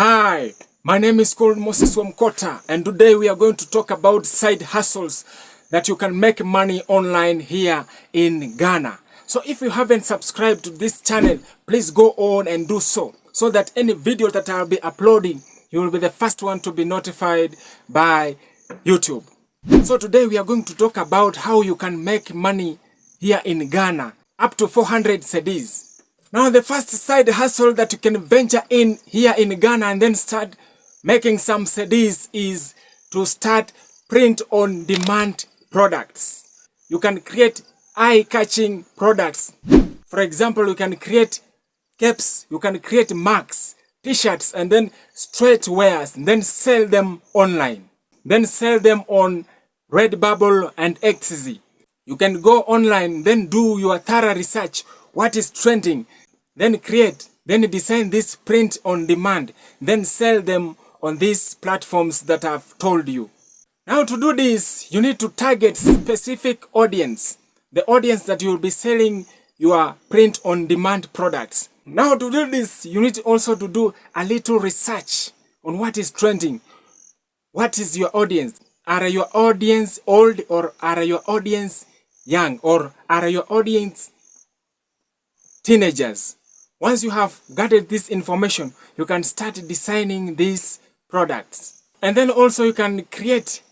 Hi, my name is called Moses Wamkota, and today we are going to talk about side hustles that you can make money online here in Ghana. So if you haven't subscribed to this channel, please go on and do so that any video that I'll be uploading, you will be the first one to be notified by YouTube. So today we are going to talk about how you can make money here in Ghana, up to 400 cedis. Now the first side hustle that you can venture in here in Ghana and then start making some cedis is to start print-on-demand products. You can create eye-catching products. For example, you can create caps, you can create mugs, t-shirts, and then streetwears, and then sell them online. Then sell them on Redbubble and Etsy. You can go online, then do your thorough research. What is trending? Then create, then design this print on demand, then sell them on these platforms that I've told you. Now to do this, you need to target specific audience, the audience that you will be selling your print on demand products. Now to do this, you need also to do a little research on what is trending. What is your audience? Are your audience old, or are your audience young, or are your audience teenagers? Once you have gathered this information, you can start designing these products. And then also you can create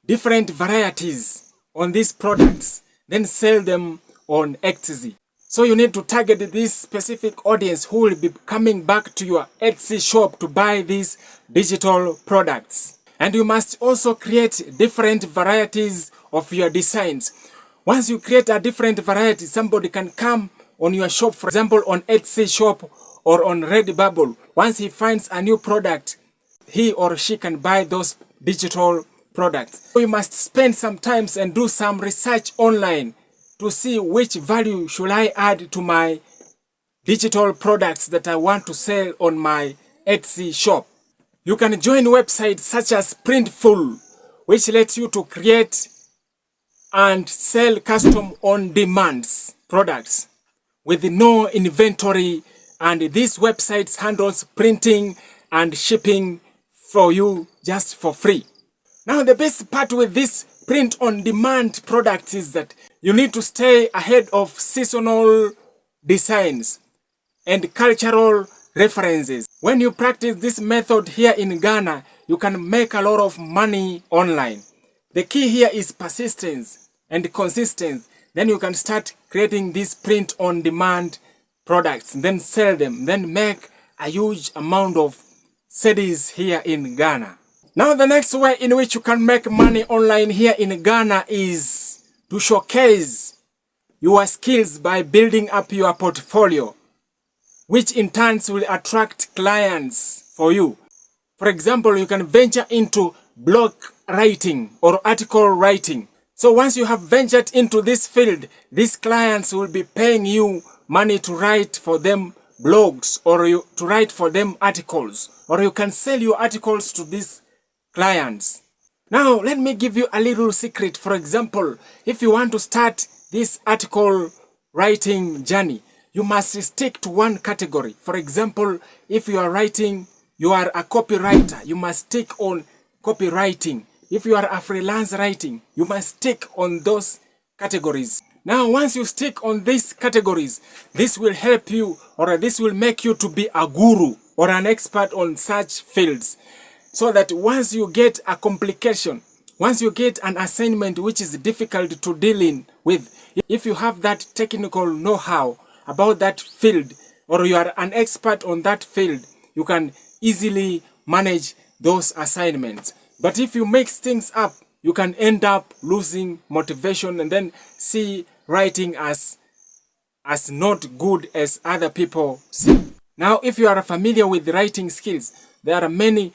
different varieties on these products, then sell them on Etsy. So you need to target this specific audience who will be coming back to your Etsy shop to buy these digital products. And you must also create different varieties of your designs. Once you create a different variety, somebody can come on your shop, for example, on Etsy shop or on Redbubble. Once he finds a new product, he or she can buy those digital products. So you must spend some time and do some research online to see which value should I add to my digital products that I want to sell on my Etsy shop. You can join websites such as Printful, which lets you to create and sell custom on-demand products with no inventory, and these websites handles printing and shipping for you just for free. Now the best part with this print-on-demand products is that you need to stay ahead of seasonal designs and cultural references. When you practice this method here in Ghana, you can make a lot of money online. The key here is persistence and consistency. Then you can start creating these print-on-demand products, then sell them, then make a huge amount of cedis here in Ghana. Now the next way in which you can make money online here in Ghana is to showcase your skills by building up your portfolio, which in turn will attract clients for you. For example, you can venture into blog writing or article writing. So once you have ventured into this field, these clients will be paying you money to write for them blogs, or to write for them articles, or you can sell your articles to these clients. Now let me give you a little secret. For example, if you want to start this article writing journey, you must stick to one category. For example, if you are a copywriter, you must stick on copywriting. If you are a freelance writing, you must stick on those categories. Now, once you stick on these categories, this will help you, or this will make you to be a guru or an expert on such fields. So that once you get a complication, once you get an assignment which is difficult to deal with, if you have that technical know-how about that field, or you are an expert on that field, you can easily manage those assignments. But if you mix things up, you can end up losing motivation and then see writing as not good as other people see. Now, if you are familiar with writing skills, there are many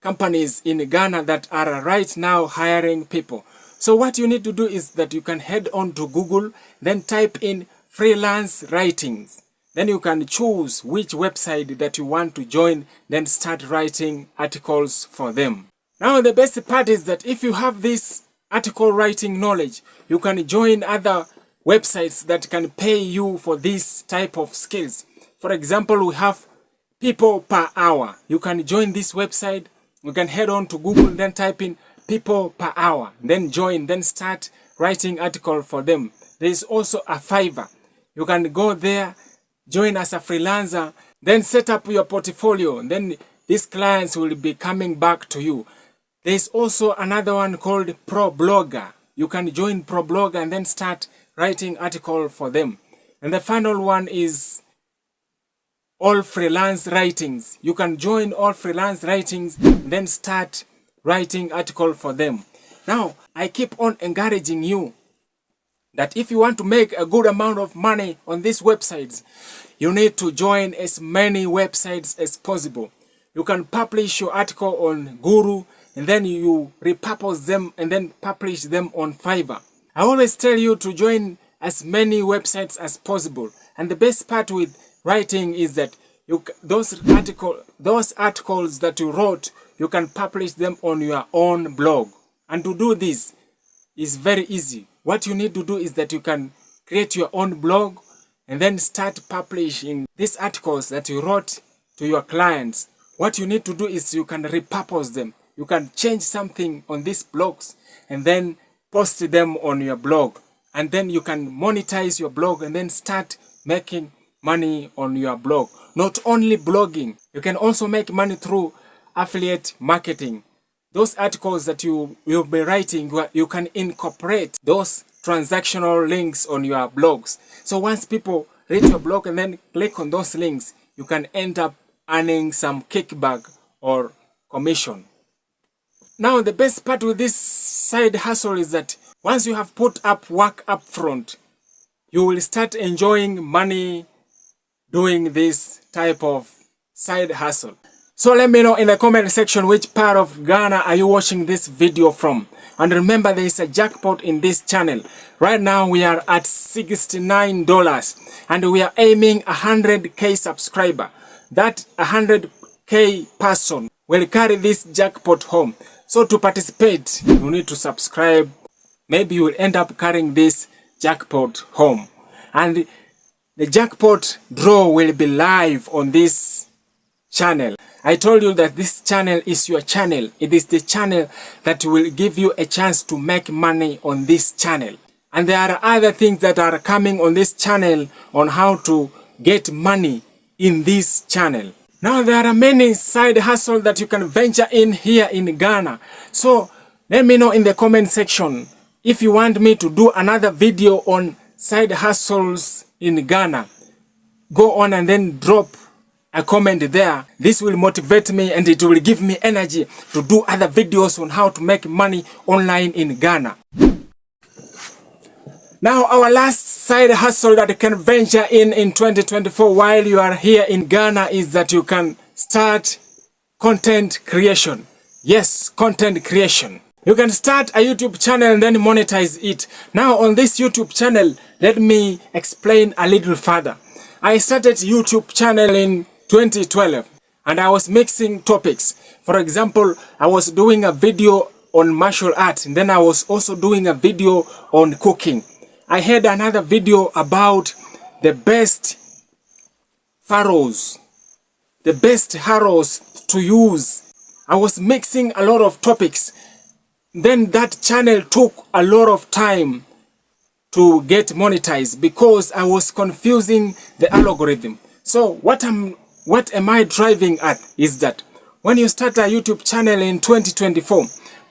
companies in Ghana that are right now hiring people. So what you need to do is that you can head on to Google, then type in freelance writings. Then you can choose which website that you want to join, then start writing articles for them. Now the best part is that if you have this article writing knowledge, you can join other websites that can pay you for this type of skills. For example, we have people per hour. You can join this website. You can head on to Google, then type in people per hour, then join, then start writing article for them. There is also a Fiverr. You can go there, join as a freelancer, then set up your portfolio. Then these clients will be coming back to you. There is also another one called Pro Blogger. You can join Pro Blogger and then start writing article for them. And the final one is All Freelance Writings. You can join All Freelance Writings, then start writing article for them. Now, I keep on encouraging you that if you want to make a good amount of money on these websites, you need to join as many websites as possible. You can publish your article on Guru, and then you repurpose them and then publish them on Fiverr. I always tell you to join as many websites as possible. And the best part with writing is that those articles that you wrote, you can publish them on your own blog. And to do this is very easy. What you need to do is that you can create your own blog and then start publishing these articles that you wrote to your clients. What you need to do is you can repurpose them. You can change something on these blogs and then post them on your blog. And then you can monetize your blog and then start making money on your blog. Not only blogging, you can also make money through affiliate marketing. Those articles that you will be writing, you can incorporate those transactional links on your blogs. So once people read your blog and then click on those links, you can end up earning some kickback or commission. Now, the best part with this side hustle is that once you have put up work up front, you will start enjoying money doing this type of side hustle. So let me know in the comment section which part of Ghana are you watching this video from. And remember, there is a jackpot in this channel. Right now we are at $69 and we are aiming 100k subscriber. That 100k person will carry this jackpot home. So to participate, you need to subscribe. Maybe you will end up carrying this jackpot home. And the jackpot draw will be live on this channel. I told you that this channel is your channel. It is the channel that will give you a chance to make money on this channel. And there are other things that are coming on this channel on how to get money in this channel. Now there are many side hustles that you can venture in here in Ghana. So let me know in the comment section if you want me to do another video on side hustles in Ghana. Go on and then drop a comment there. This will motivate me and it will give me energy to do other videos on how to make money online in Ghana. Now our last side hustle that you can venture in 2024 while you are here in Ghana is that you can start content creation. Yes, content creation. You can start a YouTube channel and then monetize it. Now on this YouTube channel, let me explain a little further. I started YouTube channel in 2012 and I was mixing topics. For example, I was doing a video on martial art and then I was also doing a video on cooking. I had another video about the best furrows, the best harrows to use. I was mixing a lot of topics. Then that channel took a lot of time to get monetized because I was confusing the algorithm. So what am I driving at is that when you start a YouTube channel in 2024,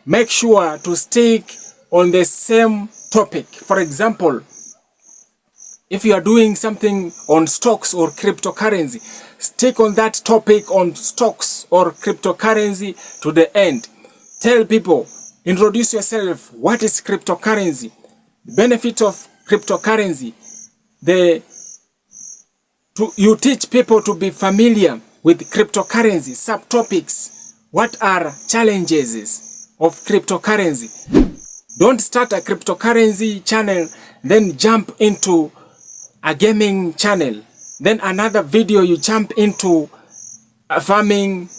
make sure to stick on the same topic. For example, if you are doing something on stocks or cryptocurrency, stick on that topic on stocks or cryptocurrency to the end. Tell people, introduce yourself. What is cryptocurrency? The benefit of cryptocurrency. You teach people to be familiar with cryptocurrency, subtopics. What are challenges of cryptocurrency? Don't start a cryptocurrency channel, then jump into a gaming channel. Then another video, you jump into a farming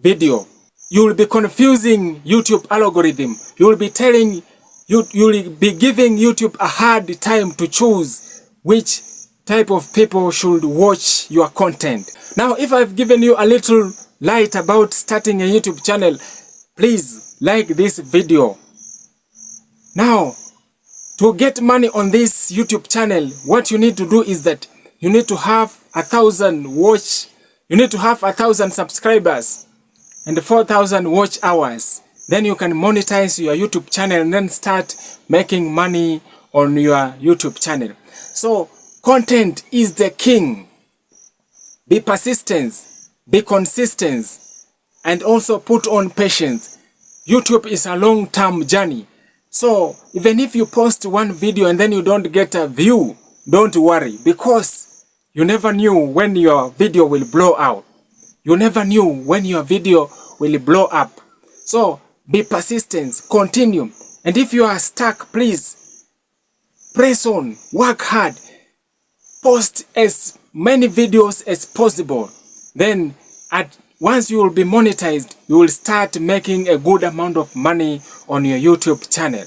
video. You will be confusing YouTube algorithm. You will be telling, you will be giving YouTube a hard time to choose which type of people should watch your content. Now, if I've given you a little light about starting a YouTube channel, please like this video. Now, to get money on this YouTube channel, what you need to do is that you need to have 1,000 subscribers and 4,000 watch hours. Then you can monetize your YouTube channel and then start making money on your YouTube channel. So, content is the king. Be persistent, be consistent, and also put on patience. YouTube is a long-term journey. So, even if you post one video and then you don't get a view, don't worry, because you never knew when your video will blow out. You never knew when your video will blow up. So, be persistent, continue. And if you are stuck, please press on, work hard, post as many videos as possible. Then, once you will be monetized, you will start making a good amount of money on your YouTube channel.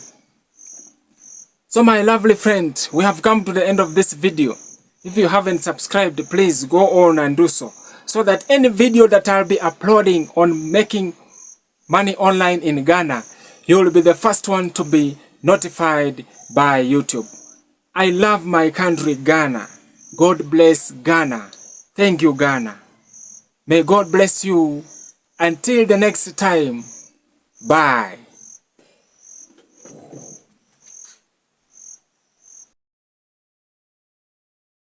So my lovely friend, we have come to the end of this video. If you haven't subscribed, please go on and do so. So that any video that I'll be uploading on making money online in Ghana, you will be the first one to be notified by YouTube. I love my country, Ghana. God bless Ghana. Thank you, Ghana. May God bless you. Until the next time, bye.